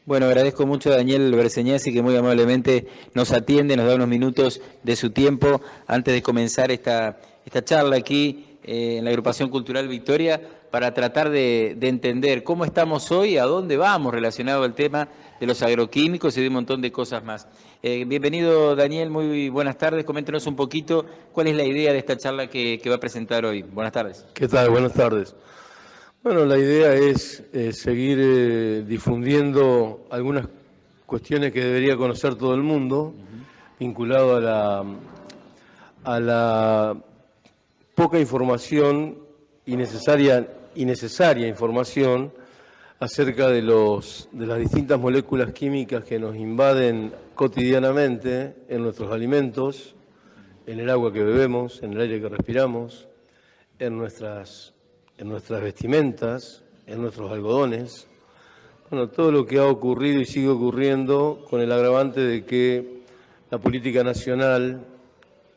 Bueno, agradezco mucho a Daniel Berseñasi que muy amablemente nos atiende, nos da unos minutos de su tiempo antes de comenzar esta charla aquí en la Agrupación Cultural Victoria para tratar de entender cómo estamos hoy, a dónde vamos relacionado al tema de los agroquímicos y de un montón de cosas más. Bienvenido Daniel, muy buenas tardes, coméntenos un poquito cuál es la idea de esta charla que va a presentar hoy. Buenas tardes. ¿Qué tal? Buenas tardes. Bueno, la idea es seguir difundiendo algunas cuestiones que debería conocer todo el mundo, vinculado a la poca información y necesaria información acerca de las distintas moléculas químicas que nos invaden cotidianamente en nuestros alimentos, en el agua que bebemos, en el aire que respiramos, en nuestras vestimentas, en nuestros algodones. Bueno, todo lo que ha ocurrido y sigue ocurriendo con el agravante de que la política nacional,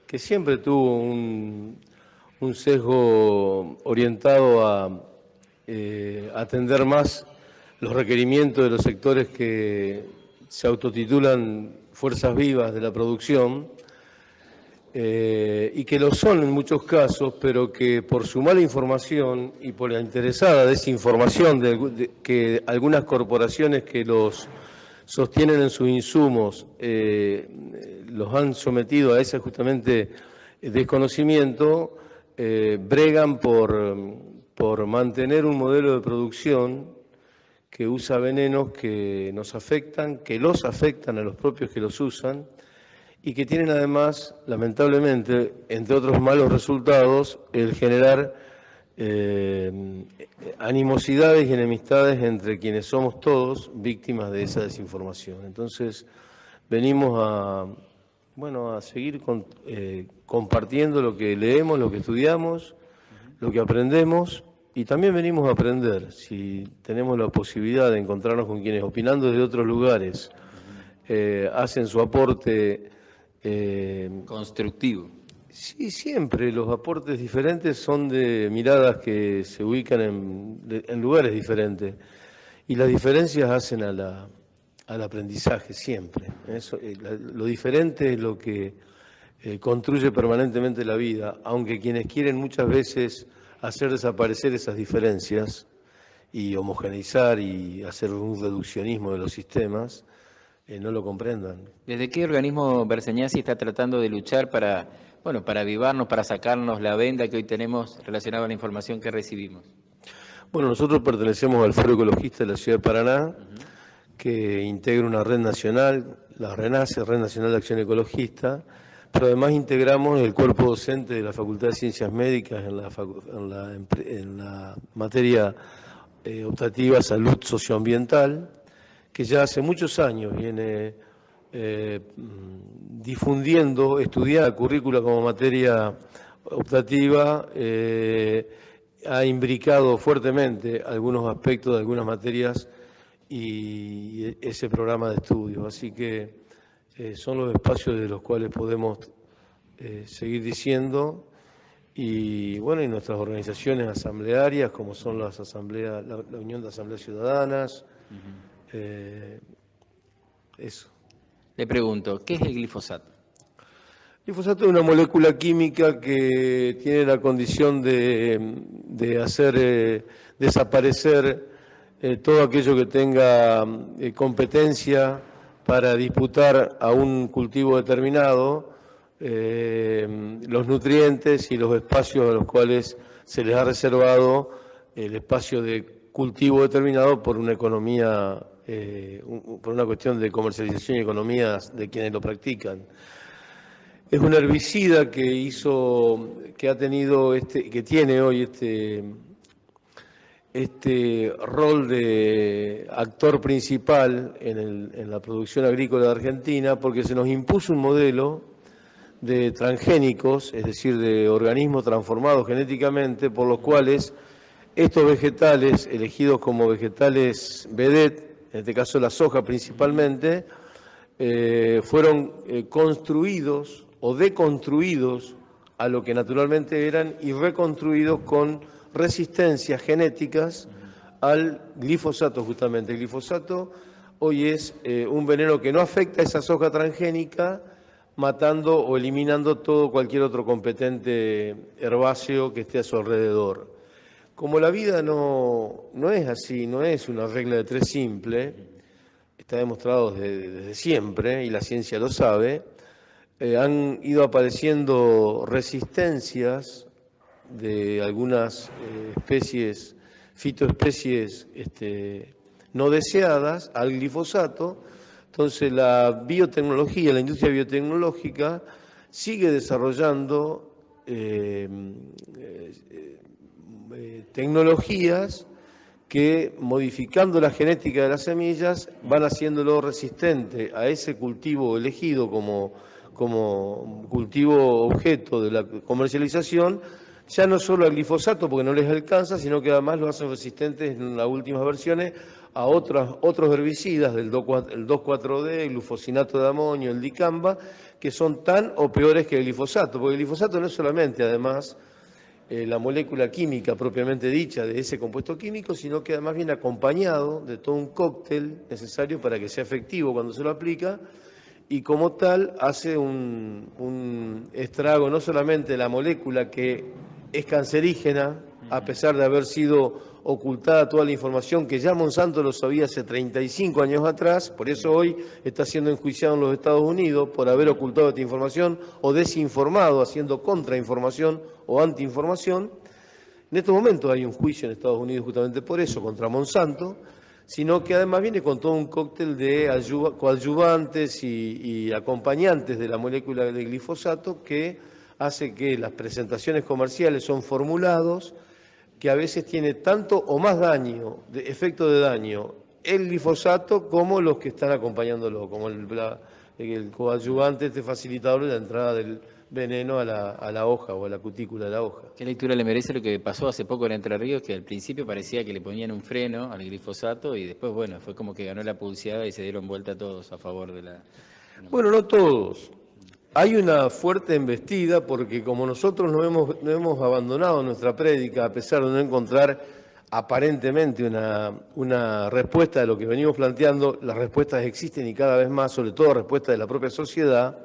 que siempre tuvo un sesgo orientado a atender más los requerimientos de los sectores que se autotitulan fuerzas vivas de la producción, y que lo son en muchos casos, pero que por su mala información y por la interesada desinformación que algunas corporaciones que los sostienen en sus insumos los han sometido a ese justamente desconocimiento, bregan por mantener un modelo de producción que usa venenos que nos afectan, que los afectan a los propios que los usan, y que tienen además, lamentablemente, entre otros malos resultados, el generar animosidades y enemistades entre quienes somos todos víctimas de esa desinformación. Entonces, venimos a seguir compartiendo lo que leemos, lo que estudiamos, lo que aprendemos, y también venimos a aprender. Si tenemos la posibilidad de encontrarnos con quienes, opinando desde otros lugares, hacen su aporte constructivo. Sí, siempre los aportes diferentes son de miradas que se ubican en lugares diferentes, y las diferencias hacen al aprendizaje siempre. Lo diferente es lo que construye permanentemente la vida, aunque quienes quieren muchas veces hacer desaparecer esas diferencias y homogeneizar y hacer un reduccionismo de los sistemas, no lo comprendan. ¿Desde qué organismo Berseñasi está tratando de luchar para avivarnos, para sacarnos la venda que hoy tenemos relacionada a la información que recibimos? Bueno, nosotros pertenecemos al Foro Ecologista de la Ciudad de Paraná, que integra una red nacional, la RENACE, Red Nacional de Acción Ecologista, pero además integramos el cuerpo docente de la Facultad de Ciencias Médicas en la materia optativa Salud Socioambiental, que ya hace muchos años viene difundiendo, estudiando la currícula como materia optativa, ha imbricado fuertemente algunos aspectos de algunas materias y ese programa de estudio. Así que son los espacios de los cuales podemos seguir diciendo, y bueno, y nuestras organizaciones asamblearias, como son las asambleas, la Unión de Asambleas Ciudadanas. Eso. Le pregunto, ¿qué es el glifosato? El glifosato es una molécula química que tiene la condición de hacer desaparecer todo aquello que tenga competencia para disputar a un cultivo determinado los nutrientes y los espacios a los cuales se les ha reservado el espacio de cultivo determinado por una economía, por una cuestión de comercialización y economía de quienes lo practican. Es un herbicida que tiene hoy este rol de actor principal en la producción agrícola de Argentina, porque se nos impuso un modelo de transgénicos, es decir, de organismos transformados genéticamente, por los cuales estos vegetales, elegidos como vegetales vedette, en este caso la soja principalmente, fueron construidos o deconstruidos a lo que naturalmente eran y reconstruidos con resistencias genéticas al glifosato justamente. El glifosato hoy es un veneno que no afecta a esa soja transgénica, matando o eliminando cualquier otro competente herbáceo que esté a su alrededor. Como la vida no es así, no es una regla de tres simple, está demostrado desde siempre y la ciencia lo sabe, han ido apareciendo resistencias de algunas especies, fitoespecies no deseadas al glifosato. Entonces la biotecnología, la industria biotecnológica sigue desarrollando tecnologías que, modificando la genética de las semillas, van haciéndolo resistente a ese cultivo elegido como cultivo objeto de la comercialización, ya no solo al glifosato porque no les alcanza, sino que además lo hacen resistentes en las últimas versiones a otros herbicidas, el 2,4-D, el glufosinato de amonio, el dicamba, que son tan o peores que el glifosato, porque el glifosato no es solamente, además, la molécula química propiamente dicha de ese compuesto químico, sino que además viene acompañado de todo un cóctel necesario para que sea efectivo cuando se lo aplica, y como tal hace un estrago no solamente de la molécula que es cancerígena, a pesar de haber sido ocultada toda la información que ya Monsanto lo sabía hace 35 años atrás, por eso hoy está siendo enjuiciado en los Estados Unidos por haber ocultado esta información o desinformado, haciendo contrainformación o antiinformación. En estos momentos hay un juicio en Estados Unidos justamente por eso, contra Monsanto, sino que además viene con todo un cóctel de coadyuvantes y acompañantes de la molécula de glifosato que hace que las presentaciones comerciales son formulados que a veces tiene tanto o más daño, efecto de daño, el glifosato como los que están acompañándolo, como el coadyuvante, facilitador de la entrada del veneno a la hoja o a la cutícula de la hoja. ¿Qué lectura le merece lo que pasó hace poco en Entre Ríos, que al principio parecía que le ponían un freno al glifosato y después, bueno, fue como que ganó la pulseada y se dieron vuelta todos a favor de la... Bueno, no todos. Hay una fuerte embestida porque como nosotros no hemos abandonado nuestra prédica, a pesar de no encontrar aparentemente una respuesta de lo que venimos planteando, las respuestas existen y cada vez más, sobre todo respuestas de la propia sociedad,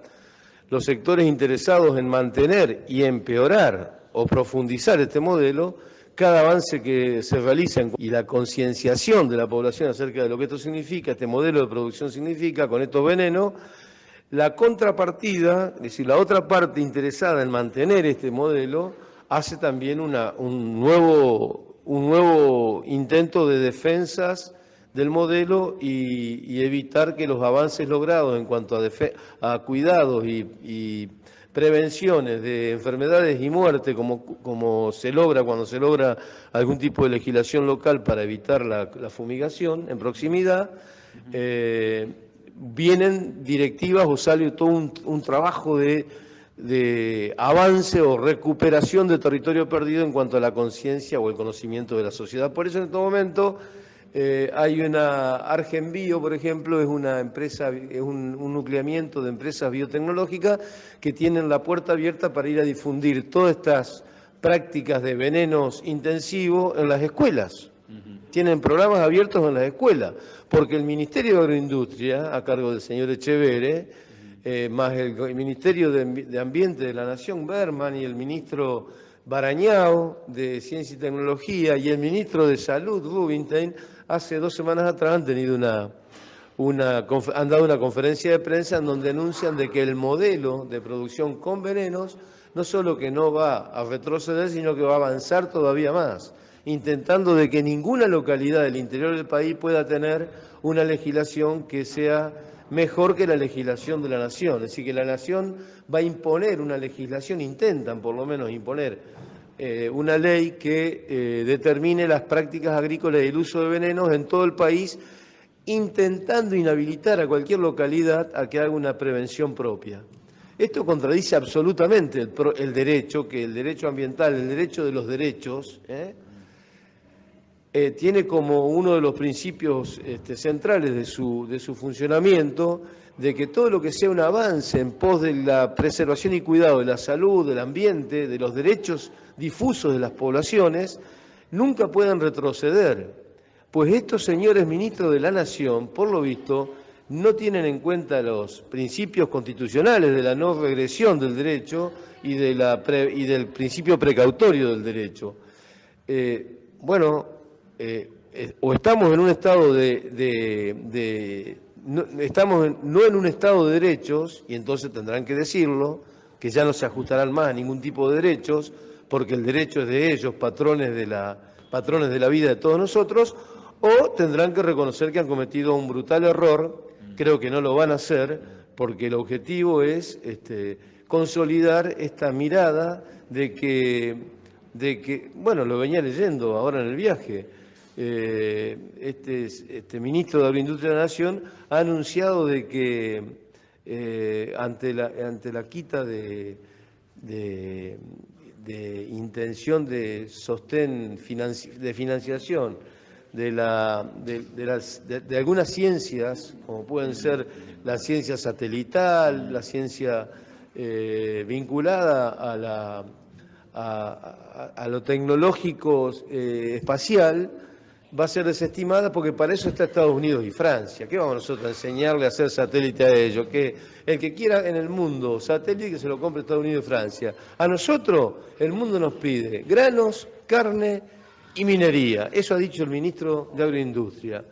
los sectores interesados en mantener y empeorar o profundizar este modelo, cada avance que se realiza y la concienciación de la población acerca de lo que esto significa, este modelo de producción significa con estos venenos, la contrapartida, es decir, la otra parte interesada en mantener este modelo, hace también un nuevo intento de defensas del modelo y evitar que los avances logrados en cuanto a cuidados y prevenciones de enfermedades y muerte, como se logra cuando se logra algún tipo de legislación local para evitar la fumigación en proximidad, vienen directivas o sale todo un trabajo de avance o recuperación de territorio perdido en cuanto a la conciencia o el conocimiento de la sociedad. Por eso en este momento hay una Argenbio, por ejemplo, es una empresa, es un nucleamiento de empresas biotecnológicas que tienen la puerta abierta para ir a difundir todas estas prácticas de venenos intensivos en las escuelas. Tienen programas abiertos en las escuelas, porque el Ministerio de Agroindustria, a cargo del señor Echeverre, más el Ministerio de Ambiente de la Nación, Berman, y el ministro Barañao, de Ciencia y Tecnología, y el ministro de Salud, Rubinstein, hace 2 semanas atrás han tenido han dado una conferencia de prensa en donde anuncian de que el modelo de producción con venenos no solo que no va a retroceder, sino que va a avanzar todavía más, intentando de que ninguna localidad del interior del país pueda tener una legislación que sea mejor que la legislación de la nación. Es decir, que la nación va a imponer una legislación, intentan por lo menos imponer una ley que determine las prácticas agrícolas y el uso de venenos en todo el país, intentando inhabilitar a cualquier localidad a que haga una prevención propia. Esto contradice absolutamente el derecho, que el derecho ambiental, el derecho de los derechos, tiene como uno de los principios centrales de su funcionamiento, de que todo lo que sea un avance en pos de la preservación y cuidado de la salud, del ambiente, de los derechos difusos de las poblaciones, nunca pueden retroceder, Pues estos señores ministros de la Nación, por lo visto, no tienen en cuenta los principios constitucionales de la no regresión del derecho y del principio precautorio del derecho. O estamos en un estado no en un estado de derechos, y entonces tendrán que decirlo, que ya no se ajustarán más a ningún tipo de derechos, porque el derecho es de ellos, patrones de la vida de todos nosotros, o tendrán que reconocer que han cometido un brutal error. Creo que no lo van a hacer, porque el objetivo es consolidar esta mirada de que, bueno, lo venía leyendo ahora en el viaje, este ministro de Agroindustria de la Nación ha anunciado de que ante la quita de intención de sostén de financiación de algunas ciencias, como pueden ser la ciencia satelital, la ciencia vinculada a lo tecnológico espacial, va a ser desestimada, porque para eso está Estados Unidos y Francia. ¿Qué vamos nosotros a enseñarle a hacer satélite a ellos? Que el que quiera en el mundo satélite, que se lo compre Estados Unidos y Francia. A nosotros el mundo nos pide granos, carne y minería. Eso ha dicho el ministro de Agroindustria.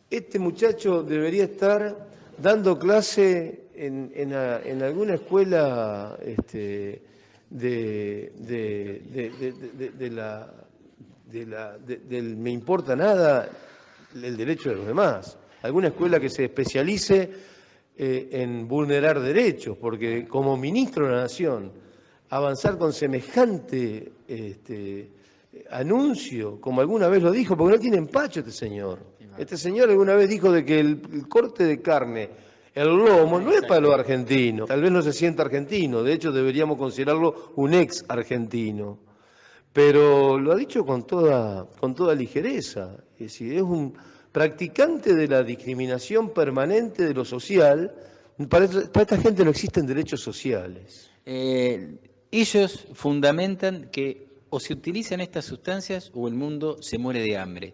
Este muchacho debería estar dando clase en alguna escuela del me importa nada el derecho de los demás. Alguna escuela que se especialice en vulnerar derechos, porque como ministro de la Nación, avanzar con semejante anuncio, como alguna vez lo dijo, porque no tiene empacho este señor. Este señor alguna vez dijo de que el corte de carne, el lomo, no es para los argentinos. Tal vez no se sienta argentino, de hecho deberíamos considerarlo un ex argentino. Pero lo ha dicho con toda ligereza. Es decir, es un practicante de la discriminación permanente de lo social. Para esta gente no existen derechos sociales. Ellos fundamentan que o se utilizan estas sustancias o el mundo se muere de hambre.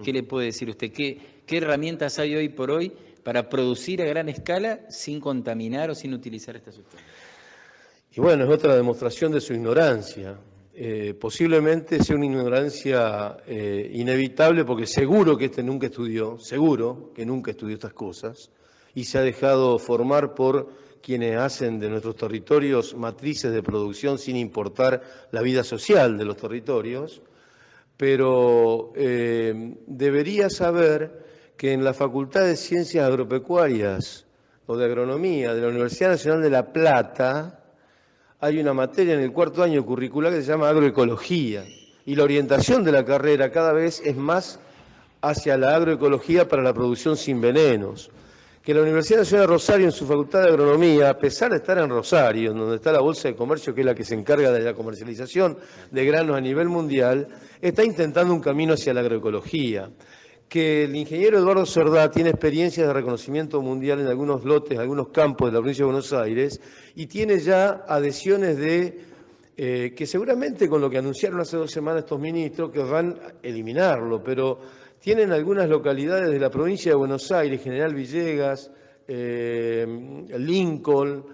¿Qué le puede decir usted? ¿Qué herramientas hay hoy por hoy para producir a gran escala sin contaminar o sin utilizar estas sustancias? Y bueno, es otra demostración de su ignorancia. Posiblemente sea una ignorancia inevitable, porque seguro que nunca estudió estas cosas, y se ha dejado formar por quienes hacen de nuestros territorios matrices de producción sin importar la vida social de los territorios, pero debería saber que en la Facultad de Ciencias Agropecuarias o de Agronomía de la Universidad Nacional de La Plata hay una materia en el cuarto año curricular que se llama agroecología, y la orientación de la carrera cada vez es más hacia la agroecología para la producción sin venenos. Que la Universidad Nacional de Rosario, en su Facultad de Agronomía, a pesar de estar en Rosario, donde está la Bolsa de Comercio, que es la que se encarga de la comercialización de granos a nivel mundial, está intentando un camino hacia la agroecología. Que el ingeniero Eduardo Cerdá tiene experiencia de reconocimiento mundial en algunos lotes, en algunos campos de la provincia de Buenos Aires, y tiene ya adhesiones que seguramente con lo que anunciaron hace 2 semanas estos ministros querrán eliminarlo, pero tienen algunas localidades de la provincia de Buenos Aires, General Villegas, Lincoln,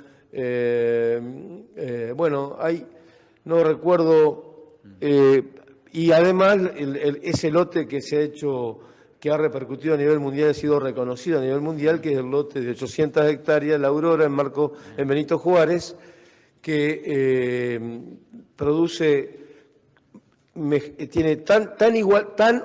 no recuerdo, y además ese lote que se ha hecho, que ha repercutido a nivel mundial, ha sido reconocido a nivel mundial, que es el lote de 800 hectáreas, La Aurora, en Benito Juárez, que tiene tan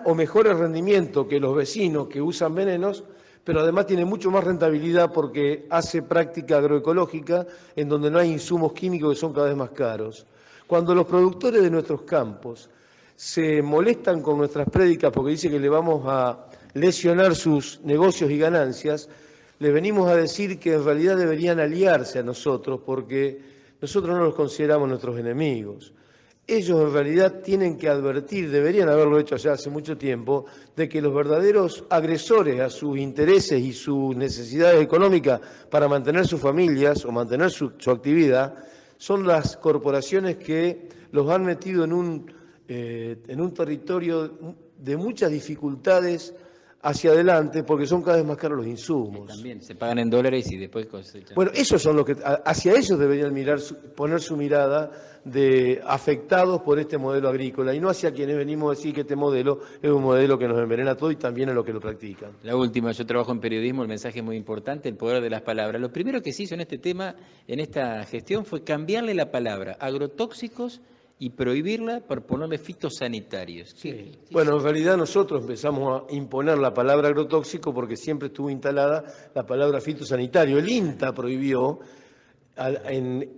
o mejores rendimientos que los vecinos que usan venenos, pero además tiene mucho más rentabilidad porque hace práctica agroecológica en donde no hay insumos químicos que son cada vez más caros. Cuando los productores de nuestros campos se molestan con nuestras prédicas porque dicen que le vamos a lesionar sus negocios y ganancias, les venimos a decir que en realidad deberían aliarse a nosotros, porque nosotros no los consideramos nuestros enemigos. Ellos en realidad tienen que advertir, deberían haberlo hecho ya hace mucho tiempo, de que los verdaderos agresores a sus intereses y sus necesidades económicas para mantener sus familias o mantener su actividad son las corporaciones que los han metido en un territorio de muchas dificultades hacia adelante porque son cada vez más caros los insumos. También se pagan en dólares y después cosechan. Bueno, esos son los que, hacia ellos deberían poner su mirada de afectados por este modelo agrícola y no hacia quienes venimos a decir que este modelo es un modelo que nos envenena todo y también a los que lo practican. La última, yo trabajo en periodismo, el mensaje es muy importante, el poder de las palabras. Lo primero que se hizo en este tema, en esta gestión, fue cambiarle la palabra agrotóxicos y prohibirla por ponerle fitosanitarios. Sí. Bueno, en realidad nosotros empezamos a imponer la palabra agrotóxico porque siempre estuvo instalada la palabra fitosanitario. El INTA prohibió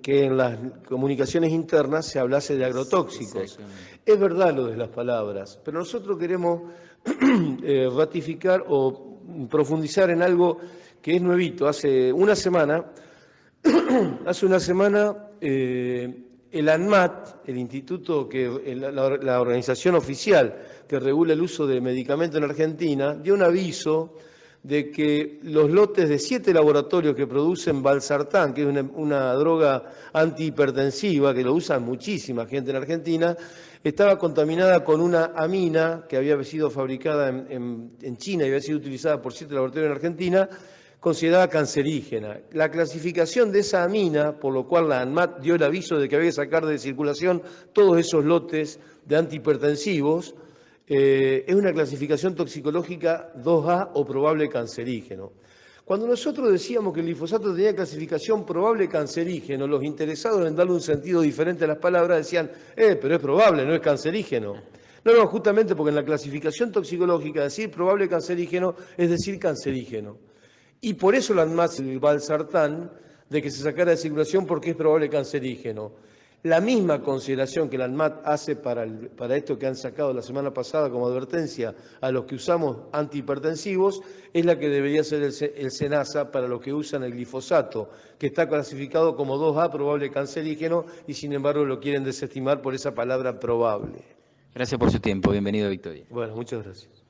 que en las comunicaciones internas se hablase de agrotóxicos. Es verdad lo de las palabras, pero nosotros queremos ratificar o profundizar en algo que es nuevito. Hace una semana, el ANMAT, el instituto la organización oficial que regula el uso de medicamentos en Argentina, dio un aviso de que los lotes de 7 laboratorios que producen valsartán, que es una droga antihipertensiva que lo usa muchísima gente en Argentina, estaba contaminada con una amina que había sido fabricada en China y había sido utilizada por 7 laboratorios en Argentina, considerada cancerígena. La clasificación de esa amina, por lo cual la ANMAT dio el aviso de que había que sacar de circulación todos esos lotes de antihipertensivos, es una clasificación toxicológica 2A o probable cancerígeno. Cuando nosotros decíamos que el glifosato tenía clasificación probable cancerígeno, los interesados en darle un sentido diferente a las palabras decían, pero es probable, no es cancerígeno. No, justamente porque en la clasificación toxicológica decir probable cancerígeno es decir cancerígeno. Y por eso la ANMAT el valsartán de que se sacara de circulación porque es probable cancerígeno. La misma consideración que la ANMAT hace para esto que han sacado la semana pasada como advertencia a los que usamos antihipertensivos es la que debería ser el SENASA para los que usan el glifosato, que está clasificado como 2A, probable cancerígeno, y sin embargo lo quieren desestimar por esa palabra probable. Gracias por su tiempo. Bienvenido, Victoria. Bueno, muchas gracias.